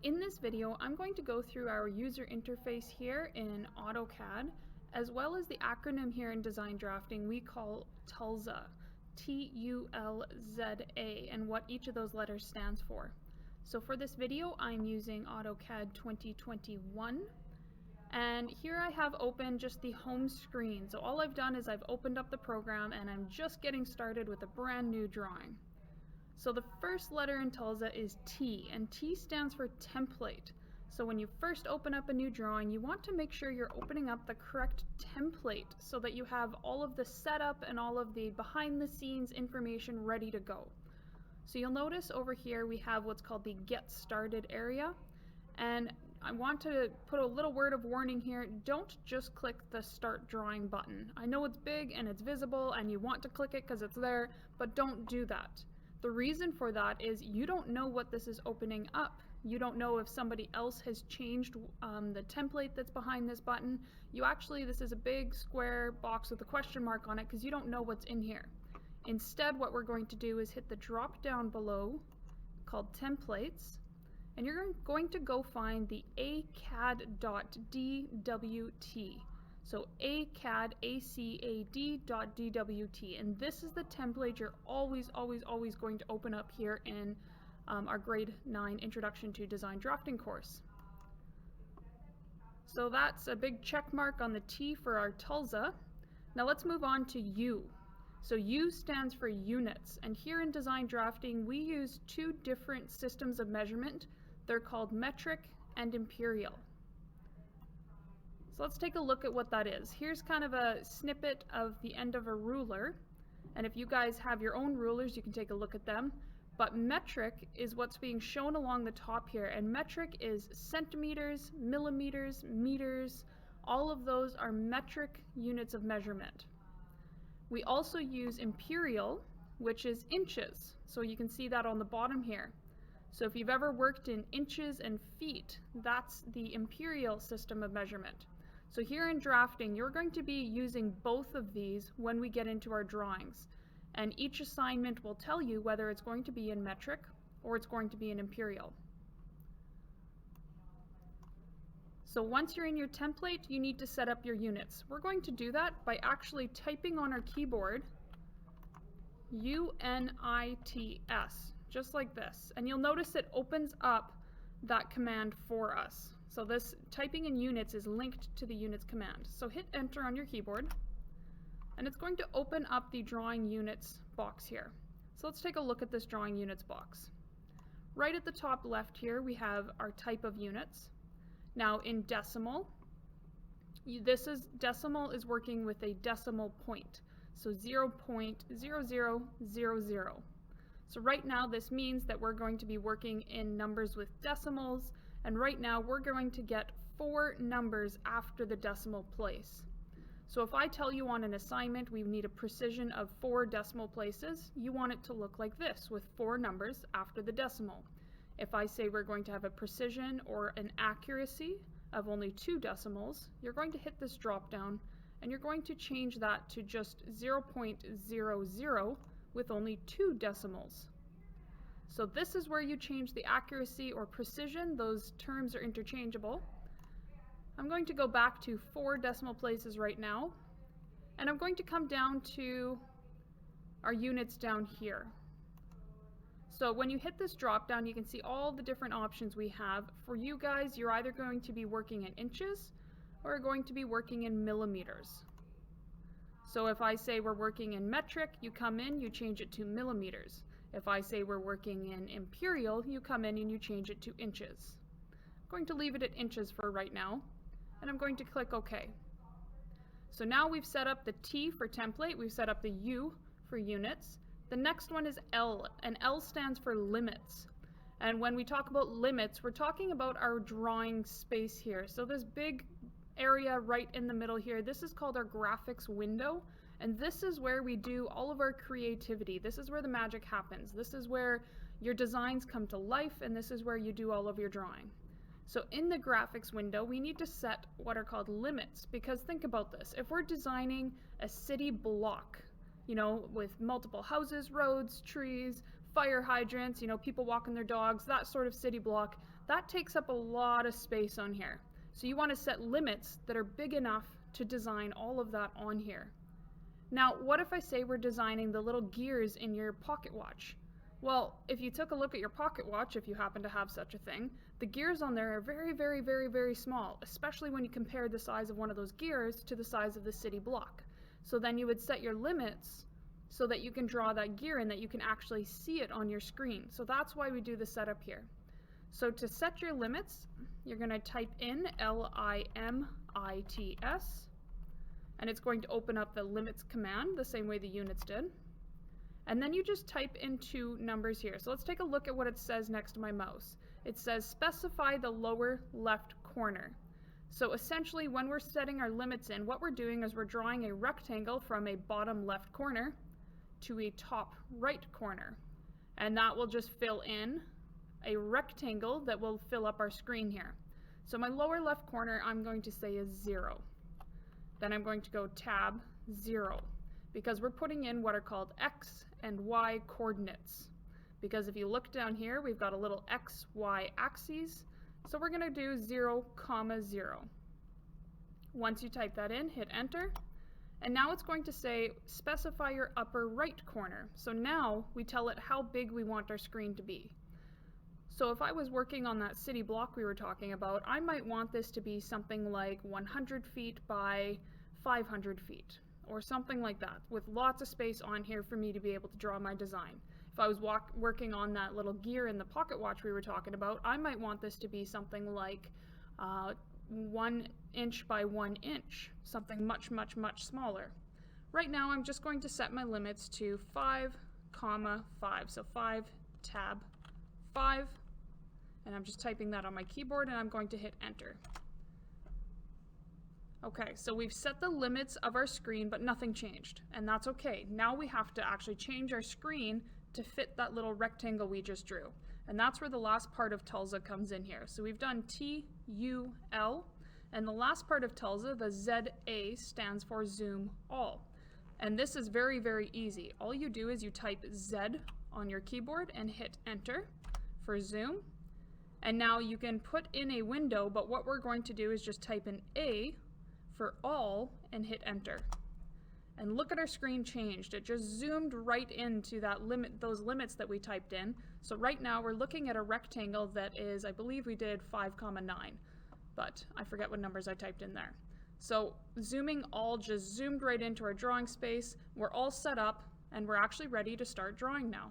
In this video, I'm going to go through our user interface here in AutoCAD, as well as the acronym here in design drafting we call TULZA, T-U-L-Z-A, and what each of those letters stands for. So for this video, I'm using AutoCAD 2021, and here I have open just the home screen. So all I've done is I've opened up the program and I'm just getting started with a brand new drawing. So the first letter in TULZA is T, and T stands for template. So when you first open up a new drawing, you want to make sure you're opening up the correct template so that you have all of the setup and all of the behind the scenes information ready to go. So you'll notice over here we have what's called the Get Started area, and I want to put a little word of warning here. Don't just click the Start Drawing button. I know it's big and it's visible and you want to click it because it's there, but don't do that. The reason for that is you don't know what this is opening up. You don't know if somebody else has changed the template that's behind this button. This is a big square box with a question mark on it because you don't know what's in here. Instead, what we're going to do is hit the drop down below called Templates, and you're going to go find the ACAD.dwt. So ACAD, ACAD.dwt, and this is the template you're always going to open up here in our grade 9 Introduction to Design Drafting course. So that's a big check mark on the T for our TULZA. Now let's move on to U. So U stands for units, and here in design drafting we use two different systems of measurement. They're called metric and imperial. So let's take a look at what that is. Here's kind of a snippet of the end of a ruler, and if you guys have your own rulers you can take a look at them. But metric is what's being shown along the top here, and metric is centimeters, millimeters, meters. All of those are metric units of measurement. We also use imperial, which is inches. So you can see that on the bottom here. So if you've ever worked in inches and feet, that's the imperial system of measurement. So here in drafting, you're going to be using both of these when we get into our drawings. And each assignment will tell you whether it's going to be in metric or it's going to be in imperial. So once you're in your template, you need to set up your units. We're going to do that by actually typing on our keyboard UNITS, just like this. And you'll notice it opens up that command for us. So this typing in units is linked to the units command. So hit enter on your keyboard, and it's going to open up the drawing units box here. So let's take a look at this drawing units box. Right at the top left here we have our type of units. Now in decimal, decimal is working with a decimal point. So 0.0000. So right now this means that we're going to be working in numbers with decimals, and right now we're going to get 4 numbers after the decimal place. So if I tell you on an assignment we need a precision of 4 decimal places, you want it to look like this with 4 numbers after the decimal. If I say we're going to have a precision or an accuracy of only 2 decimals, you're going to hit this drop down and you're going to change that to just 0.00 with only 2 decimals. So this is where you change the accuracy or precision. Those terms are interchangeable. I'm going to go back to 4 decimal places right now, and I'm going to come down to our units down here. So when you hit this drop down, you can see all the different options we have. For you guys, you're either going to be working in inches or going to be working in millimeters. So if I say we're working in metric, you come in, you change it to millimeters. If I say we're working in imperial, you come in and you change it to inches. I'm going to leave it at inches for right now, and I'm going to click OK. So now we've set up the T for template, we've set up the U for units. The next one is L, and L stands for limits. And when we talk about limits, we're talking about our drawing space here. So this big area right in the middle here, this is called our graphics window, and this is where we do all of our creativity. This is where the magic happens. This is where your designs come to life, and this is where you do all of your drawing. So in the graphics window, we need to set what are called limits, because think about this. If we're designing a city block, with multiple houses, roads, trees, fire hydrants, people walking their dogs, that sort of city block, that takes up a lot of space on here. So you want to set limits that are big enough to design all of that on here. Now, what if I say we're designing the little gears in your pocket watch? Well, if you took a look at your pocket watch, if you happen to have such a thing, the gears on there are very, very, very, very small, especially when you compare the size of one of those gears to the size of the city block. So then you would set your limits so that you can draw that gear and that you can actually see it on your screen. So that's why we do the setup here. So to set your limits, you're going to type in LIMITS, and it's going to open up the limits command the same way the units did. And then you just type in 2 numbers here. So let's take a look at what it says next to my mouse. It says specify the lower left corner. So essentially when we're setting our limits in, what we're doing is we're drawing a rectangle from a bottom left corner to a top right corner. And that will just fill in a rectangle that will fill up our screen here. So my lower left corner I'm going to say is 0. Then I'm going to go tab 0 because we're putting in what are called X and Y coordinates. Because if you look down here, we've got a little X, Y axes. So we're going to do 0, 0. Once you type that in, hit enter. And now it's going to say specify your upper right corner. So now we tell it how big we want our screen to be. So if I was working on that city block we were talking about, I might want this to be something like 100 feet by 500 feet or something like that, with lots of space on here for me to be able to draw my design. If I was working on that little gear in the pocket watch we were talking about, I might want this to be something like 1 inch by 1 inch, something much, much, much smaller. Right now I'm just going to set my limits to 5, 5. So 5, tab 5. And I'm just typing that on my keyboard and I'm going to hit enter. Okay, so we've set the limits of our screen, but nothing changed, and that's okay. Now we have to actually change our screen to fit that little rectangle we just drew. And that's where the last part of TULZA comes in here. So we've done TUL, and the last part of TULZA, the ZA, stands for zoom all. And this is very, very easy. All you do is you type Z on your keyboard and hit enter for zoom. And now you can put in a window, but what we're going to do is just type in A for all and hit enter. And look at our screen changed. It just zoomed right into that those limits that we typed in. So right now we're looking at a rectangle that is, I believe we did 5, 9, but I forget what numbers I typed in there. So zooming all just zoomed right into our drawing space. We're all set up and we're actually ready to start drawing now.